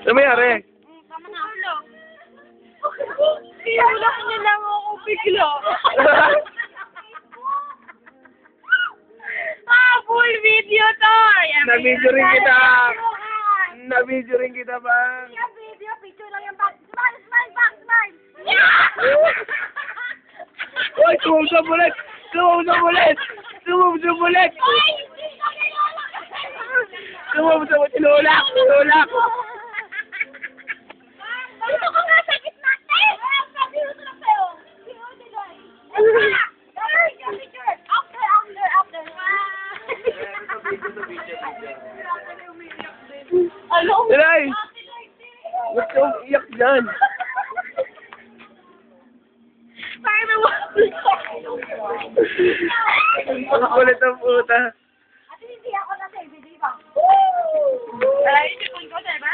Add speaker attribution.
Speaker 1: Ano mayari?
Speaker 2: Tama na. Iulak niya lang ako bigla. Full video to!
Speaker 1: Na-video rin kita! Na-video rin kita ba?
Speaker 2: Video, picture lang yung back. Smile, smile, back, smile! Yeah!
Speaker 1: Uy, sumubsub ulit! Sumubsub ulit! Sumubsub ulit! Sumubsub ulit! Tinulak! Tinulak!
Speaker 2: Dito ko nga sa gitna, te! Sabi ko lang sa'yo. Picture! After, after, after! Ano?
Speaker 1: Tiray! Ba't ka iyak dyan?
Speaker 2: Parang
Speaker 1: Ang kulit ang puta.
Speaker 2: At hindi ako na sa ibigay ba? Ay, hindi ko, diba?